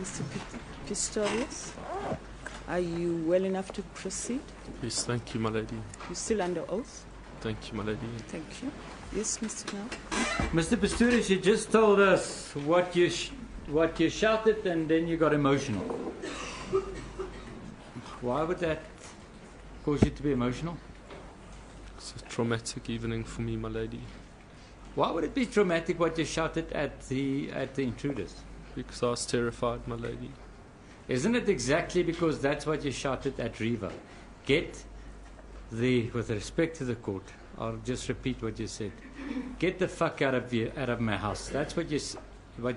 Mr. Pistorius, are you well enough to proceed? Yes, thank you, my lady. You're still under oath? Thank you, my lady. Thank you. Yes, Mr. Knell? Mr. Pistorius, you just told us what you shouted and then you got emotional. Why would that cause you to be emotional? It's a traumatic evening for me, my lady. Why would it be traumatic what you shouted at the intruders? Because I was terrified, my lady. Isn't it exactly because that's what you shouted at Riva? With respect to the court, I'll just repeat what you said. Get the fuck out of my house. That's what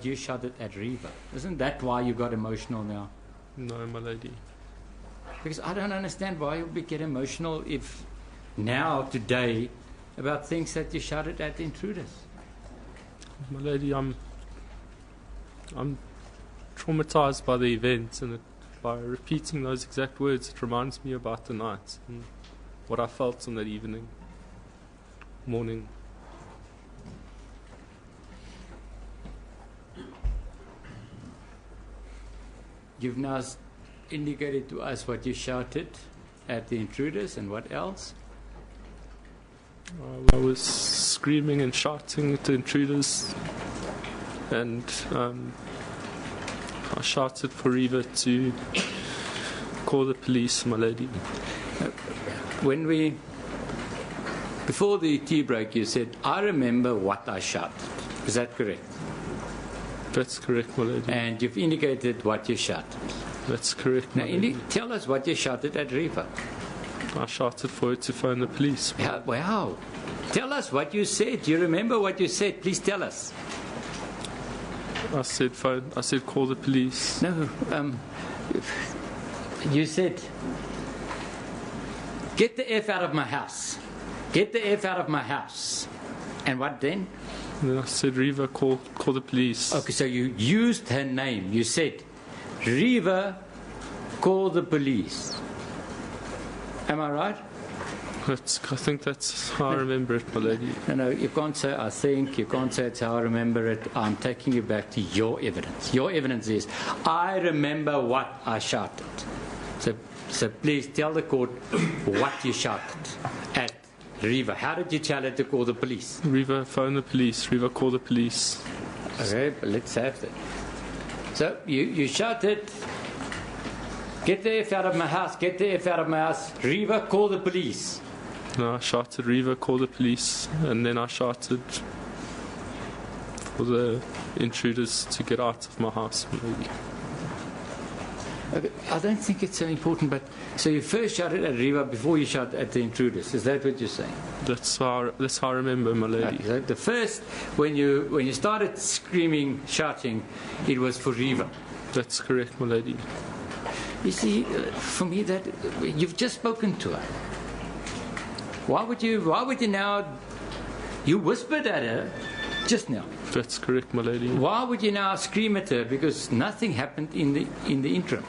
you shouted at Riva. Isn't that why you got emotional now? No, my lady. Because I don't understand why you would get emotional if now, today, about things that you shouted at the intruders. My lady, I'm traumatized by the event, and by repeating those exact words, it reminds me about the night and what I felt on that morning. You've now indicated to us what you shouted at the intruders and what else? I was screaming and shouting at the intruders, and I shouted for Eva to call the police, my lady. Before the tea break, you said, I remember what I shouted. Is that correct? That's correct, my lady. And you've indicated what you shouted. That's correct, my lady. Tell us what you shouted at Riva. I shouted for her to phone the police. Wow. Tell us what you said. Do you remember what you said? Please tell us. I said call the police. No, you said, get the F out of my house. Get the F out of my house. And what then? And then I said, Riva, call the police. Okay, so you used her name. You said, Riva, call the police. Am I right? I think that's how I remember it, my lady. No, you can't say I think, you can't say it's how I remember it. I'm taking you back to your evidence. Your evidence is, I remember what I shouted. So please tell the court what you shouted at Riva. How did you tell her to call the police? Riva, phone the police. Riva, call the police. Okay, but let's have that. So you shouted, get the F out of my house, get the F out of my house. Riva, call the police. No, I shouted, Riva, call the police. And then I shouted for the intruders to get out of my house, maybe. Okay, I don't think it's so important, but so you first shouted at Riva before you shouted at the intruders. Is that what you're saying? That's how I remember, my lady. Okay, so the first, when you started screaming, shouting, it was for Riva. That's correct, my lady. You see, for me, that you've just spoken to her. Why would you now? You whispered at her just now. That's correct, my lady. Why would you now scream at her? Because nothing happened in the interim.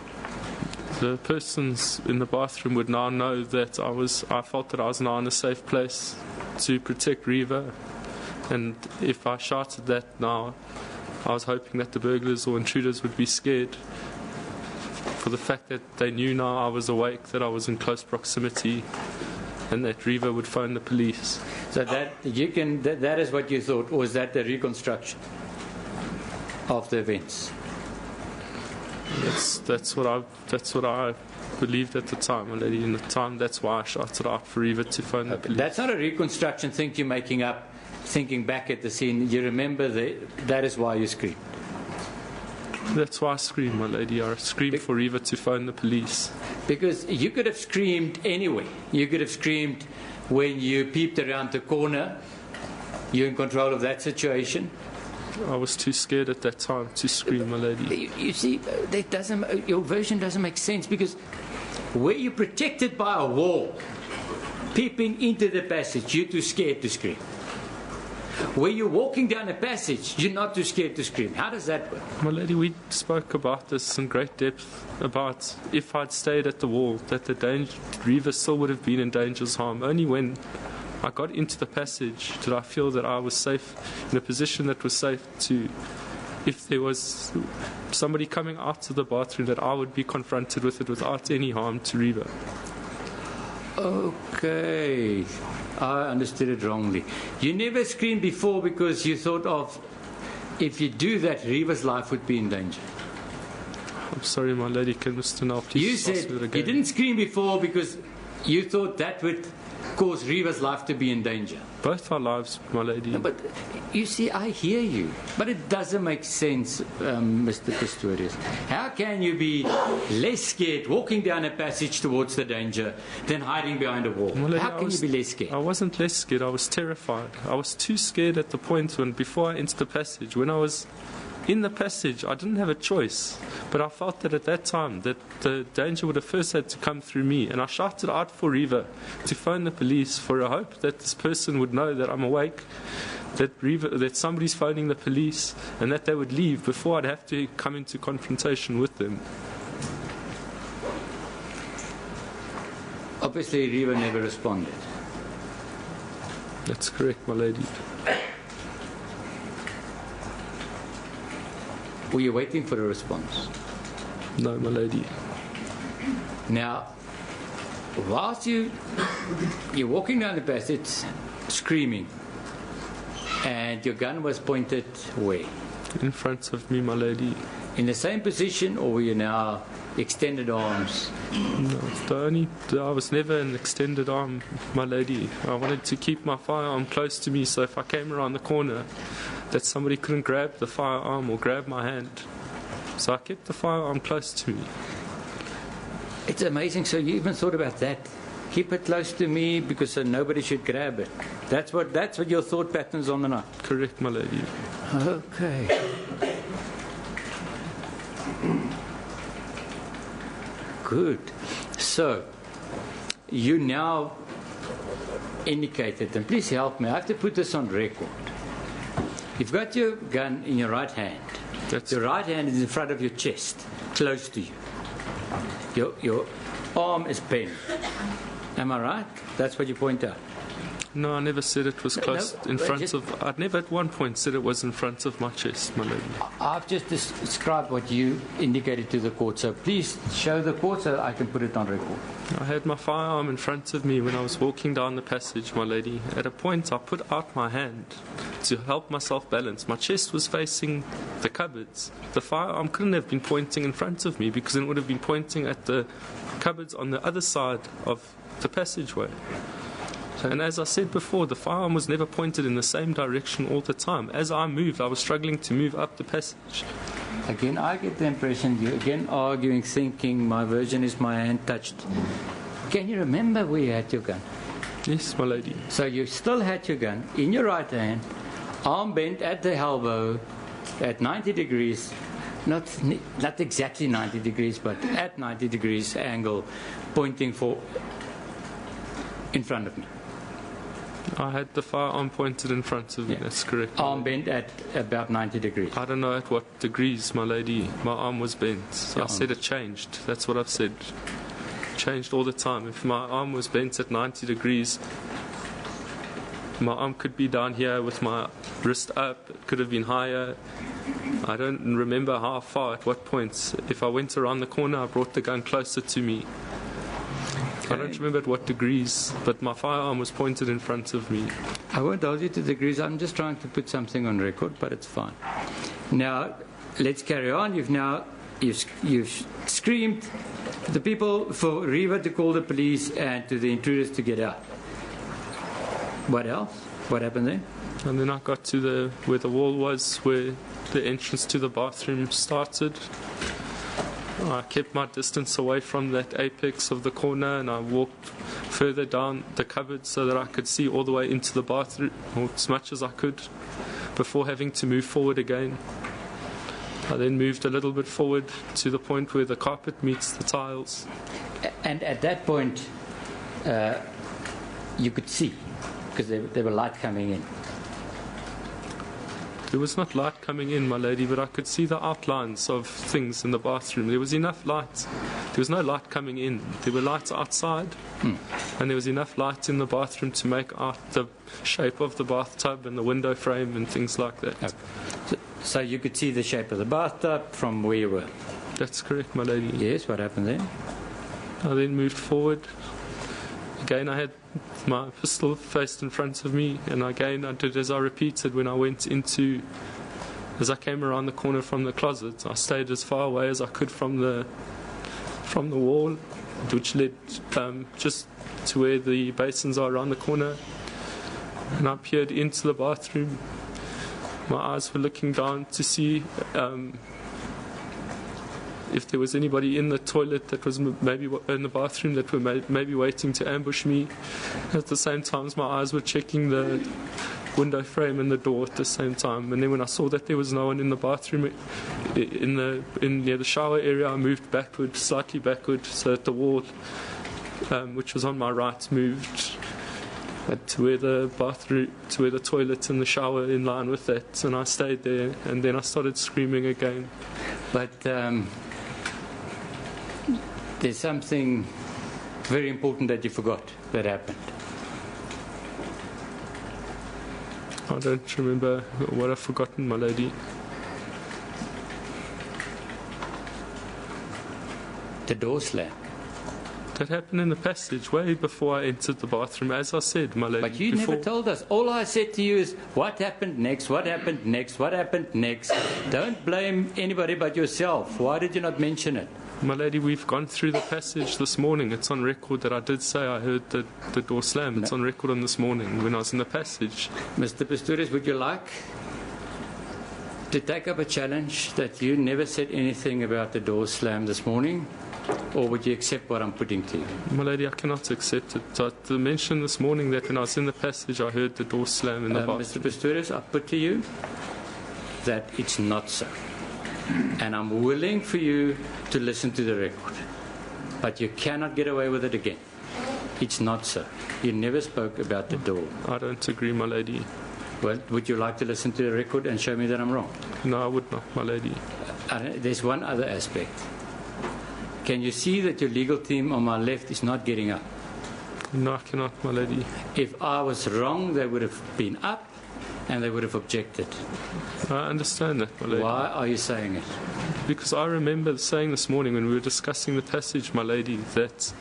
The persons in the bathroom would now know that I felt that I was now in a safe place to protect Riva, and if I shouted that now, I was hoping that the burglars or intruders would be scared for the fact that they knew now I was awake, that I was in close proximity, and that Riva would phone the police. So that is what you thought, or was that the reconstruction of the events? That's what I believed at the time, my lady. In the time, that's why I shouted out for Riva to phone the police. That's not a reconstruction thing you're making up, thinking back at the scene. You remember that is why you screamed. That's why I screamed, my lady. I screamed for Riva to phone the police. Because you could have screamed anyway. You could have screamed when you peeped around the corner. You're in control of that situation. I was too scared at that time to scream, my lady. You see, your version doesn't make sense, because where you're protected by a wall, peeping into the passage, you're too scared to scream. Where you're walking down a passage, you're not too scared to scream. How does that work? My lady, we spoke about this in great depth, about if I'd stayed at the wall, that Riva still would have been in danger's harm. Only when I got into the passage did I feel that I was safe, in a position that was safe to if there was somebody coming out of the bathroom, that I would be confronted with it without any harm to Reva. Okay, I understood it wrongly. You never screamed before because you thought of, if you do that, Reva's life would be in danger. I'm sorry, my lady. Can Mr. Nall please You ask said me that you again? didn't scream before because you thought that would cause Reva's life to be in danger. Both our lives, my lady. No, but you see, I hear you, but it doesn't make sense, Mr. Pistorius. How can you be less scared walking down a passage towards the danger than hiding behind a wall? My lady, How can you be less scared? I wasn't less scared. I was terrified. I was too scared at the point when, before I entered the passage, when I was in the passage, I didn't have a choice. But I felt that at that time, that the danger would have first had to come through me. And I shouted out for Reva to phone the police for a hope that this person would know that I'm awake, that somebody's phoning the police, and that they would leave before I'd have to come into confrontation with them. Obviously, Reva never responded. That's correct, my lady. Were you waiting for a response? No, my lady. Now, whilst you're walking down the passage screaming, and your gun was pointed where? In front of me, my lady. In the same position, or were you now extended arms? No, I was never an extended arm, my lady. I wanted to keep my firearm close to me, so if I came around the corner, that somebody couldn't grab the firearm or grab my hand. So I kept the firearm close to me. It's amazing. So you even thought about that. Keep it close to me because nobody should grab it. That's what your thought patterns on the night. Correct, my lady. Okay. Good. So you now indicated, and please help me. I have to put this on record. You've got your gun in your right hand. Your right hand is in front of your chest, close to you. Your arm is bent. Am I right? That's what you point out. No, I never said it was close in front of... I'd never at one point said it was in front of my chest, my lady. I've just described what you indicated to the court, so please show the court so I can put it on record. I had my firearm in front of me when I was walking down the passage, my lady. At a point, I put out my hand to help myself balance. My chest was facing the cupboards. The firearm couldn't have been pointing in front of me because it would have been pointing at the cupboards on the other side of the passageway. And as I said before, the firearm was never pointed in the same direction all the time. As I moved, I was struggling to move up the passage. Again, I get the impression you're again arguing, thinking my version is my hand touched. Can you remember where you had your gun? Yes, my lady. So you still had your gun in your right hand, arm bent at the elbow, at 90 degrees, not exactly 90 degrees, but at 90 degrees angle, pointing in front of me. I had the firearm pointed in front of me, that's correct. Arm bent at about 90 degrees. I don't know at what degrees, my lady. My arm was bent. So I said it changed. That's what I've said. Changed all the time. If my arm was bent at 90 degrees, my arm could be down here with my wrist up. It could have been higher. I don't remember how far, at what points. If I went around the corner, I brought the gun closer to me. I don't remember at what degrees, but my firearm was pointed in front of me. I won't hold you to degrees. I'm just trying to put something on record, but it's fine. Now, let's carry on. You've screamed to the people for Reva to call the police and to the intruders to get out. What else? What happened then? And then I got to where the wall was, where the entrance to the bathroom started. I kept my distance away from that apex of the corner, and I walked further down the cupboard so that I could see all the way into the bathroom, or as much as I could, before having to move forward again. I then moved a little bit forward to the point where the carpet meets the tiles. And at that point, you could see, because there were light coming in. There was not light coming in, my lady, but I could see the outlines of things in the bathroom. There was enough light. There was no light coming in. There were lights outside, and there was enough light in the bathroom to make out the shape of the bathtub and the window frame and things like that. Okay. So you could see the shape of the bathtub from where you were? That's correct, my lady. Yes, what happened then? I then moved forward. Again, I had my pistol faced in front of me, and again I did as I repeated when I went into, as I came around the corner from the closet. I stayed as far away as I could from the wall, which led just to where the basins are around the corner, and I peered into the bathroom. My eyes were looking down to see if there was anybody in the toilet that was maybe in the bathroom that were maybe waiting to ambush me. At the same time, my eyes were checking the window frame and the door at the same time. And then when I saw that there was no one in the bathroom, in near the shower area, I moved backward, slightly backward, so that the wall, which was on my right, moved to where the bathroom, to where the toilet and the shower in line with that. And I stayed there, and then I started screaming again. But there's something very important that you forgot that happened. I don't remember what I've forgotten, my lady. The door slam. That happened in the passage way before I entered the bathroom, as I said, my lady. But you never told us. All I said to you is, what happened next, what happened next, what happened next. Don't blame anybody but yourself. Why did you not mention it? My lady, we've gone through the passage this morning. It's on record that I did say I heard the door slam. It's on record on this morning when I was in the passage. Mr. Pistorius, would you like to take up a challenge that you never said anything about the door slam this morning? Or would you accept what I'm putting to you? My lady, I cannot accept it. I mentioned this morning that when I was in the passage, I heard the door slam in the bathroom. Mr. Pistorius, I put to you that it's not so. And I'm willing for you to listen to the record. But you cannot get away with it again. It's not so. You never spoke about the door. I don't agree, my lady. Well, would you like to listen to the record and show me that I'm wrong? No, I would not, my lady. There's one other aspect. Can you see that your legal team on my left is not getting up? No, I cannot, my lady. If I was wrong, they would have been up and they would have objected. I understand that, my lady. Why are you saying it? Because I remember saying this morning when we were discussing the passage, my lady, that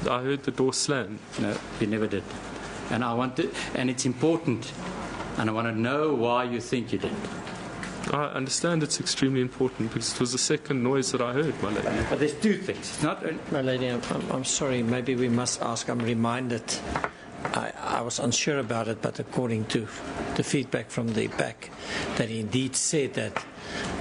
I heard the door slam. No, you never did. And and it's important, and I want to know why you think you did. I understand it's extremely important because it was the second noise that I heard, my lady. But there's two things. It's not. My lady, I'm sorry. Maybe we must ask. I'm reminded. I was unsure about it, but according to the feedback from the back, that he indeed said that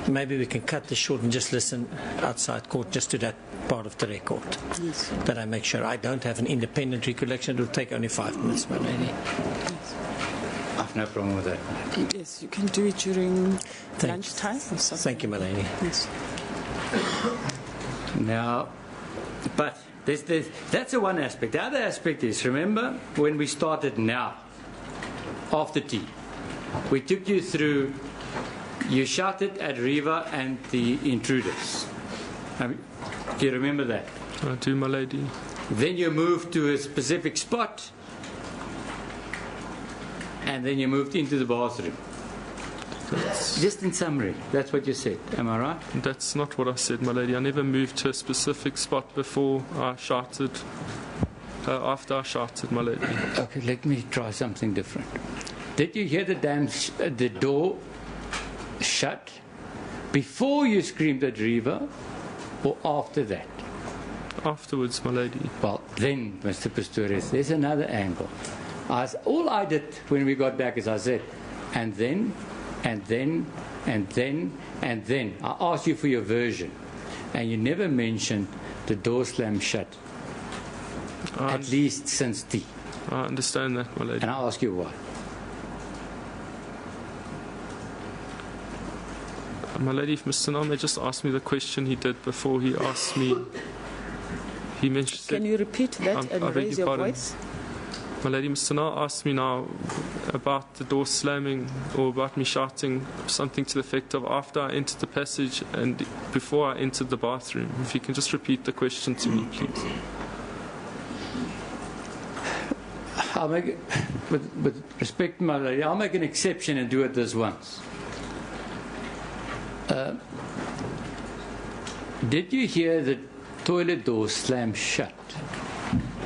maybe we can cut this short and just listen outside court just to that part of the record. Yes. That I make sure. I don't have an independent recollection. It will take only 5 minutes, my lady. I've no problem with that. Yes, you can do it during Thank- lunchtime or something. Thank you, my lady. Yes. Now, but that's the one aspect. The other aspect is, remember when we started now, after tea, we took you through, you shouted at Riva and the intruders. Do you remember that? I do, my lady. Then you moved to a specific spot, and then you moved into the bathroom. Just in summary, that's what you said. Am I right? That's not what I said, my lady. I never moved to a specific spot before I shouted, after I shouted, my lady. Okay, let me try something different. Did you hear the door shut before you screamed at Riva, or after that? Afterwards, my lady. Well, then, Mr. Pistorius, there's another angle. All I did when we got back is I said, and then. I asked you for your version, and you never mentioned the door slam shut, at least since tea. I understand that, my lady. And I ask you why. My lady, if Mr. Name just asked me the question he did before he asked me, he mentioned... Can you repeat that and raise your voice? My lady, Mr. Na asked me now about the door slamming or about me shouting something to the effect of after I entered the passage and before I entered the bathroom. If you can just repeat the question to me, please. I'll make it, with respect, my lady, I'll make an exception and do it this once. Did you hear the toilet door slam shut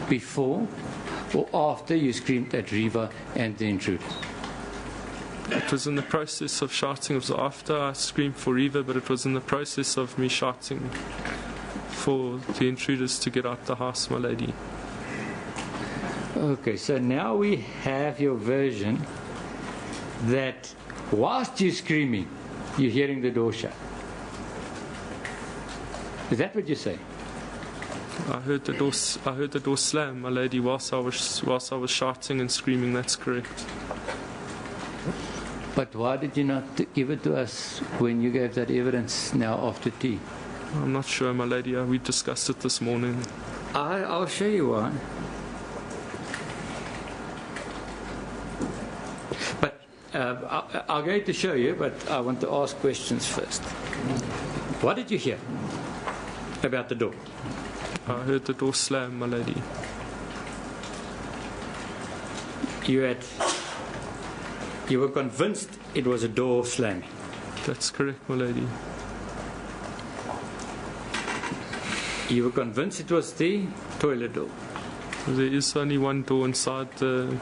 before or after you screamed at Riva and the intruder? It was in the process of shouting. It was after I screamed for Riva, but it was in the process of me shouting for the intruders to get out the house, my lady. Okay, so now we have your version that whilst you're screaming, you're hearing the door shut. Is that what you say? I heard the door slam, my lady, whilst I was shouting and screaming. That's correct. But why did you not give it to us when you gave that evidence now after tea? I'm not sure, my lady. We discussed it this morning. I'll show you why. But I'm going to show you, but I want to ask questions first. What did you hear about the door? I heard the door slam, my lady. You were convinced it was a door slamming. That's correct, my lady. You were convinced it was the toilet door. There is only one door inside the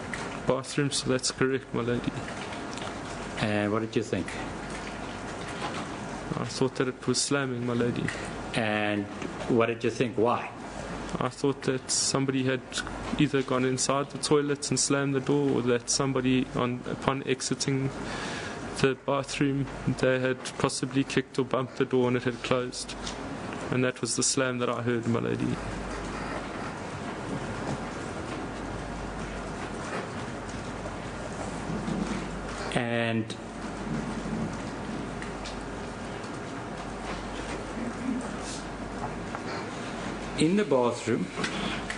bathroom, so that's correct, my lady. And what did you think? I thought that it was slamming, my lady. And what did you think? Why? I thought that somebody had either gone inside the toilet and slammed the door, or that somebody, upon exiting the bathroom, they had possibly kicked or bumped the door and it had closed. And that was the slam that I heard, my lady. And in the bathroom,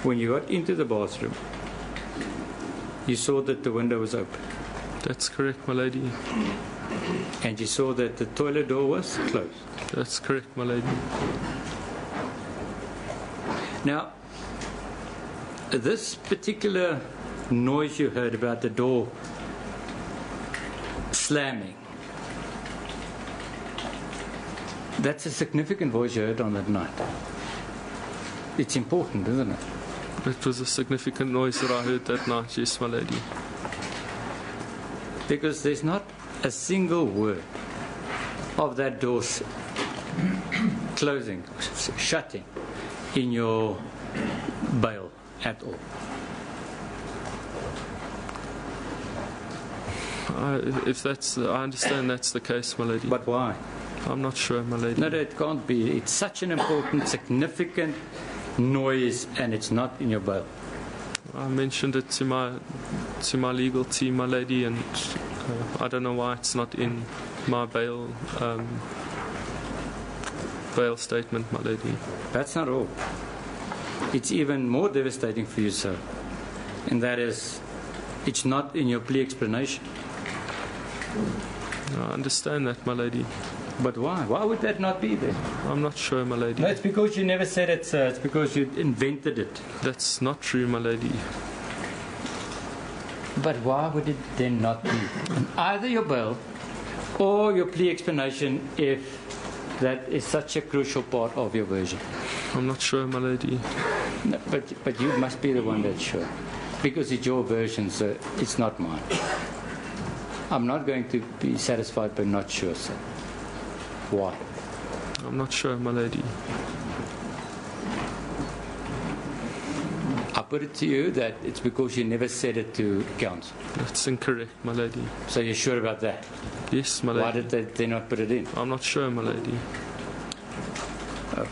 when you got into the bathroom, you saw that the window was open. That's correct, my lady. And you saw that the toilet door was closed. That's correct, my lady. Now, this particular noise you heard about the door slamming, that's a significant voice you heard on that night. It's important, isn't it? It was a significant noise that I heard that night, yes, my lady. Because there's not a single word of that door closing, shutting in your bail at all. I understand that's the case, my lady. But why? I'm not sure, my lady. No, it can't be. It's such an important, significant noise, and it's not in your bail. I mentioned it to my legal team, my lady, and I don't know why it's not in my bail statement, my lady. That's not all. It's even more devastating for you, sir. And that is, it's not in your plea explanation. I understand that, my lady. But why? Why would that not be there? I'm not sure, my lady. No, it's because you never said it, sir. It's because you invented it. That's not true, my lady. But why would it then not be in either your bail or your plea explanation if that is such a crucial part of your version? I'm not sure, my lady. No, but you must be the one that's sure. Because it's your version, sir. It's not mine. I'm not going to be satisfied but not sure, sir. Why? I'm not sure, my lady. I put it to you that it's because you never said it to counsel. That's incorrect, my lady. So you're sure about that? Yes, my lady. Why did they not put it in? I'm not sure, my lady. Okay.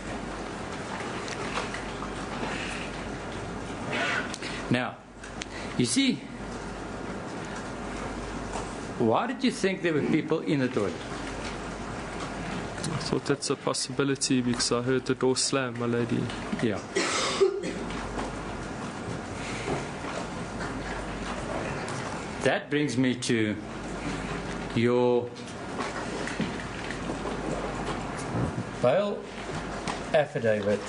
Now, you see, why did you think there were people in the toilet? I thought that's a possibility because I heard the door slam, my lady. Yeah. That brings me to your bail affidavit.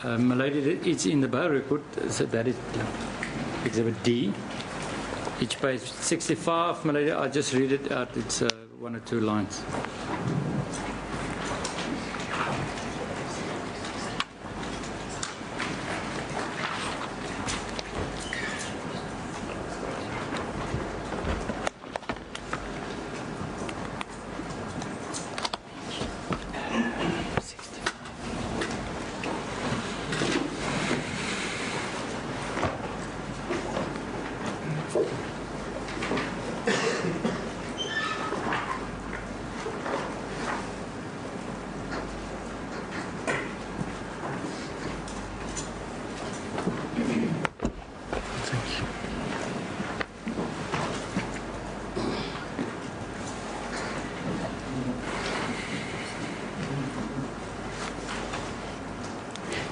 My lady, it's in the bar record, so that is Exhibit D. Each page 65, my lady, I'll just read it out. It's 1 or 2 lines.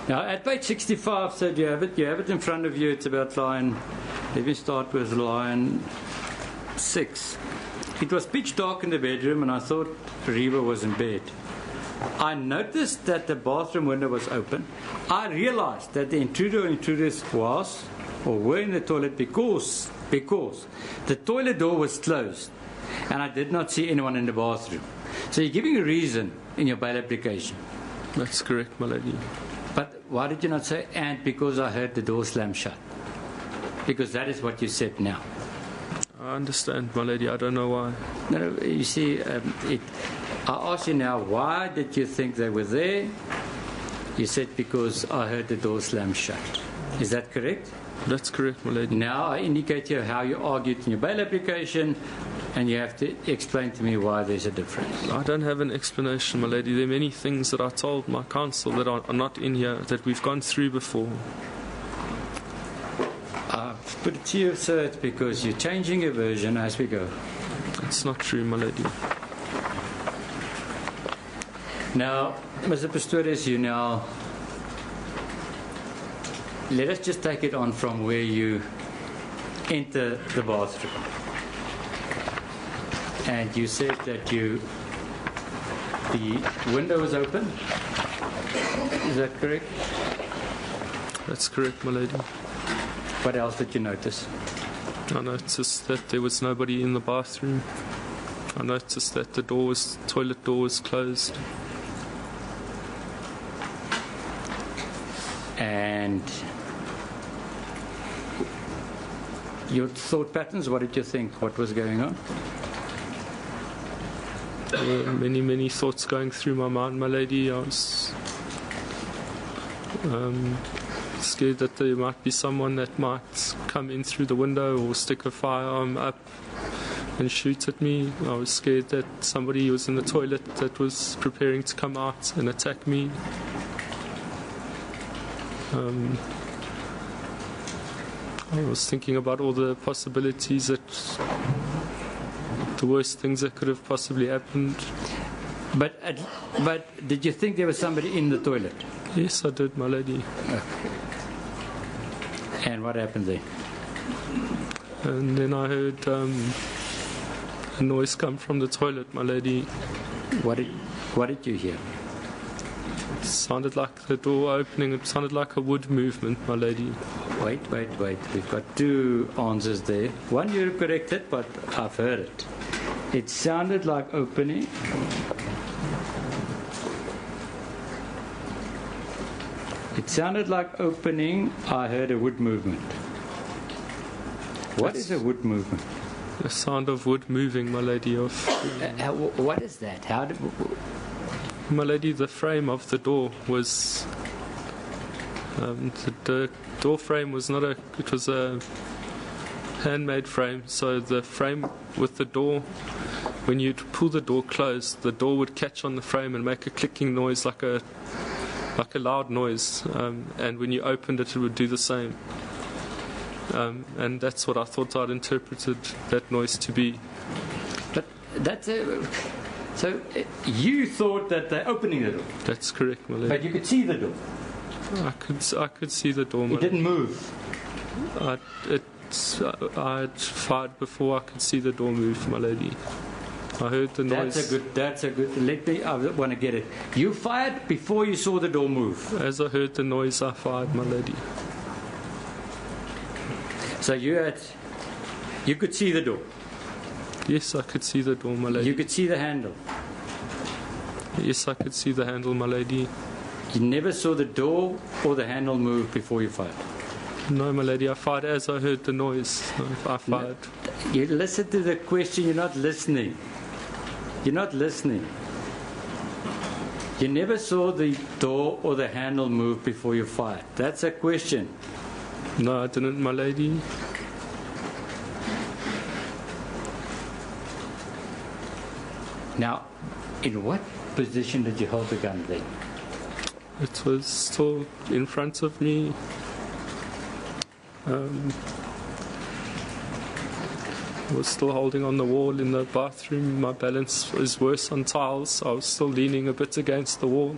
Now, at page 65, so you have it in front of you. It's about line, let me start with line 6. It was pitch dark in the bedroom, and I thought Reva was in bed. I noticed that the bathroom window was open. I realized that the intruder or intruders was or were in the toilet because the toilet door was closed, and I did not see anyone in the bathroom. So you're giving a reason in your bail application. That's correct, my lady. But why did you not say, and because I heard the door slam shut? Because that is what you said now. I understand, my lady. I don't know why. No, you see, I ask you now, why did you think they were there? You said, because I heard the door slam shut. Is that correct? That's correct, my lady. Now I indicate here how you argued in your bail application, and you have to explain to me why there's a difference. I don't have an explanation, my lady. There are many things that I told my counsel that are not in here, that we've gone through before. I've put it to you, sir, it's because you're changing your version as we go. That's not true, my lady. Now, Mr. Pistorius, you now... Let us just take it on from where you enter the bathroom. And you said that the window was open. Is that correct? That's correct, my lady. What else did you notice? I noticed that there was nobody in the bathroom. I noticed that the toilet door was closed. And your thought patterns, what did you think? What was going on? There were many, many thoughts going through my mind, my lady. I was scared that there might be someone that might come in through the window or stick a firearm up and shoot at me. I was scared that somebody was in the toilet that was preparing to come out and attack me. I was thinking about all the possibilities, that the worst things that could have possibly happened. But did you think there was somebody in the toilet? Yes, I did, my lady. Okay. And what happened there? And then I heard a noise come from the toilet, my lady. What did you hear? It sounded like the door opening. It sounded like a wood movement, my lady. Wait. We've got 2 answers there. One you corrected, but I've heard it. It sounded like opening. It sounded like opening. I heard a wood movement. What is a wood movement? The sound of wood moving, my lady. What is that? My lady, the frame of the door was... the door frame was not it was a handmade frame. So the frame with the door, when you'd pull the door closed, the door would catch on the frame and make a clicking noise, like a loud noise. And when you opened it, it would do the same. And that's what I thought I'd interpreted that noise to be. But that's so you thought that they're opening the door? That's correct, my lady. But you could see the door? I could see the door, my lady. It didn't move? I had fired before I could see the door move, my lady. I heard the noise. That's a good, I want to get it. You fired before you saw the door move. As I heard the noise, I fired, my lady. So you could see the door. Yes, I could see the door, my lady. You could see the handle. Yes, I could see the handle, my lady. You never saw the door or the handle move before you fired. No, my lady, I fired as I heard the noise. I fired. You listen to the question, you're not listening. You're not listening. You never saw the door or the handle move before you fired. That's a question. No, I didn't, my lady. Now, in what position did you hold the gun then? It was still in front of me. I was still holding on the wall in the bathroom. My balance was worse on tiles. I was still leaning a bit against the wall.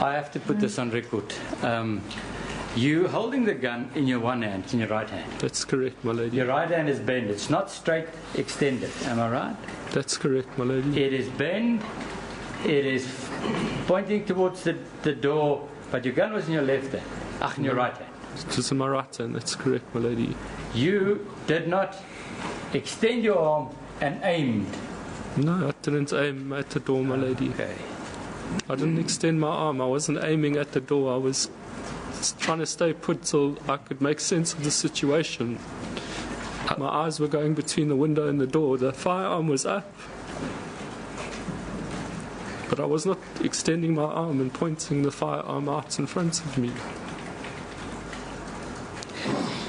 I have to put this on record. You holding the gun in your one hand, in your right hand. That's correct, my lady. Your right hand is bent. It's not straight extended. Am I right? That's correct, my lady. It is bent. It is pointing towards the door, but your gun was in your left hand. In your right hand. It was in my right hand. That's correct, my lady. You did not extend your arm and aimed. No, I didn't aim at the door, my lady. Okay. I didn't extend my arm. I wasn't aiming at the door. I was trying to stay put till I could make sense of the situation. My eyes were going between the window and the door. The firearm was up. But I was not extending my arm and pointing the firearm out in front of me.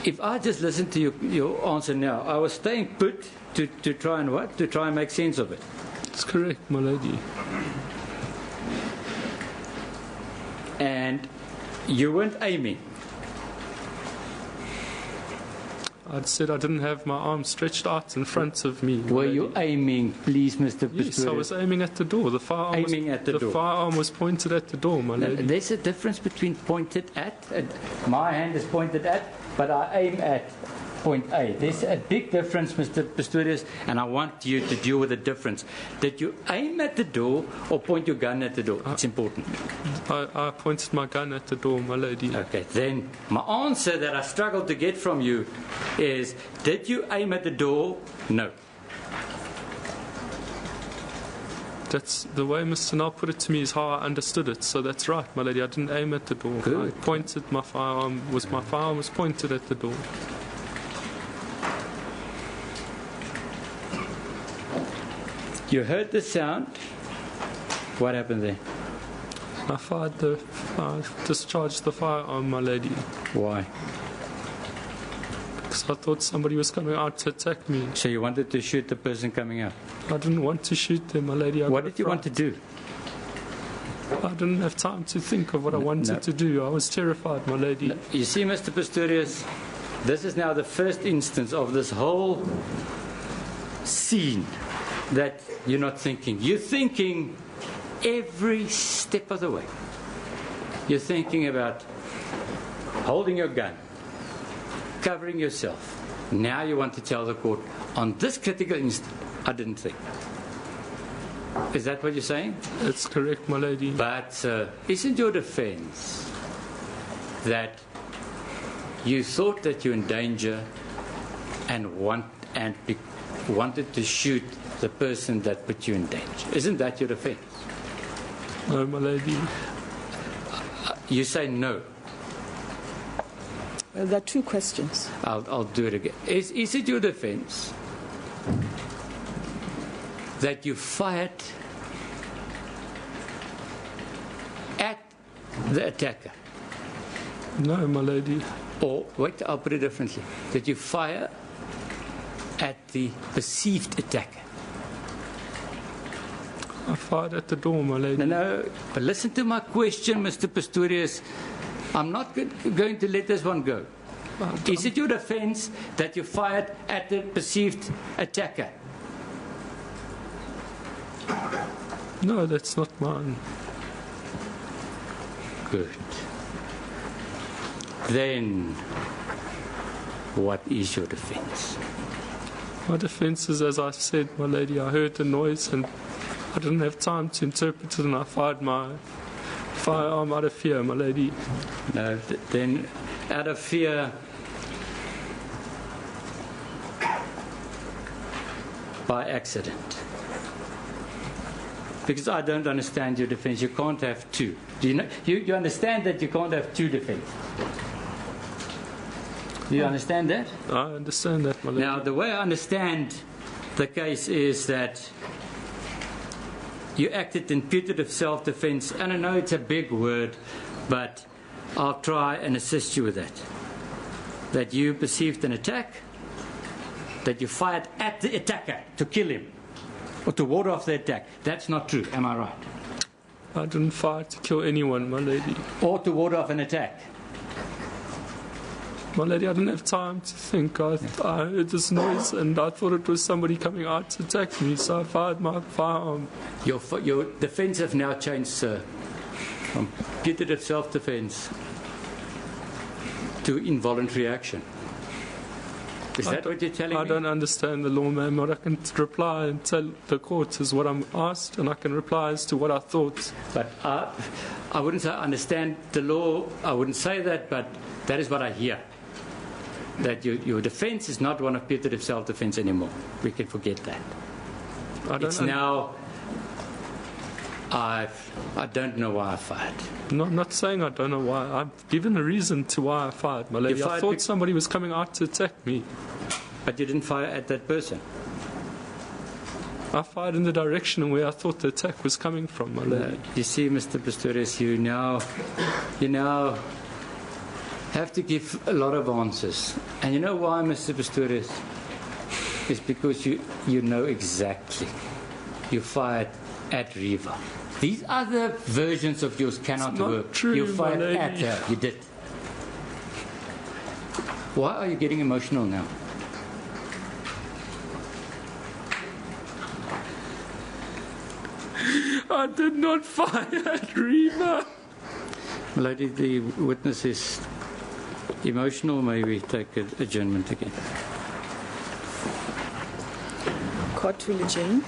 If I just listened to your answer now, I was staying put to try and what? To try and make sense of it. That's correct, my lady. And you weren't aiming. I'd said I didn't have my arm stretched out in front of me. Were you aiming, please, Mr. Pistorius? Yes, I was aiming at the door. The firearm firearm was pointed at the door, my lady. There's a difference between pointed at, my hand is pointed at, but I aim at point A. There's a big difference, Mr. Pistorius, and I want you to deal with the difference. Did you aim at the door or point your gun at the door? It's important. I pointed my gun at the door, my lady. Okay, then my answer that I struggled to get from you is, did you aim at the door? No. That's the way Mr. Nell put it to me is how I understood it. So that's right, my lady. I didn't aim at the door. Good. I pointed my firearm was pointed at the door. You heard the sound. What happened there? I discharged the firearm, my lady. Why? Because I thought somebody was coming out to attack me. So you wanted to shoot the person coming out? I didn't want to shoot them, my lady. What did you want to do? I didn't have time to think of what I wanted to do. I was terrified, my lady. No. You see, Mr. Pistorius, this is now the first instance of this whole scene that you're not thinking. You're thinking every step of the way. You're thinking about holding your gun, covering yourself. Now you want to tell the court, on this critical instant, I didn't think. Is that what you're saying? That's correct, my lady. But isn't your defense that you thought that you're in danger and wanted to shoot the person that put you in danger? Isn't that your defense? No, my lady. You say no. Well, there are two questions. I'll do it again. Is it your defense that you fired at the attacker? No, my lady. Or, wait, I'll put it differently. That you fire at the perceived attacker? I fired at the door, my lady. No, but listen to my question, Mr. Pistorius. I'm not going to let this one go. Is it your defense that you fired at the perceived attacker? No, that's not mine. Good. Then, what is your defense? My defence is, as I said, my lady, I heard the noise and I didn't have time to interpret it, and I fired my firearm out of fear, my lady. No, then out of fear, by accident. Because I don't understand your defence. You can't have two. Do you know? You understand that you can't have two defence? Do you understand that? I understand that, my lady. Now, the way I understand the case is that you acted in putative self-defense, and I know it's a big word, but I'll try and assist you with that. That you perceived an attack, that you fired at the attacker to kill him, or to ward off the attack. That's not true, am I right? I didn't fire to kill anyone, my lady. Or to ward off an attack. My lady, I didn't have time to think. I heard this noise and I thought it was somebody coming out to attack me, so I fired my firearm. Your defence have now changed, sir, from putative self-defence to involuntary action. Is that what you're telling me? I don't understand the law, ma'am. What I can reply and tell the court is what I'm asked, and I can reply as to what I thought. But I wouldn't say I understand the law. I wouldn't say that, but that is what I hear. That your defence is not one of putative self-defence anymore. We can forget that. It's now, I don't know why I fired. No, I'm not saying I don't know why. I've given a reason to why I fired, my lady. I thought somebody was coming out to attack me. But you didn't fire at that person? I fired in the direction where I thought the attack was coming from, my lady. You see, Mr. Pistorius, you now have to give a lot of answers. And you know why, Mr. Pistorius? It's because you know exactly. You fired at Riva. These other versions of yours cannot work. True, you fired at her. You did. Why are you getting emotional now? I did not fire at Riva. Lady, the witness is emotional. May we take an adjournment again? Court will adjourn.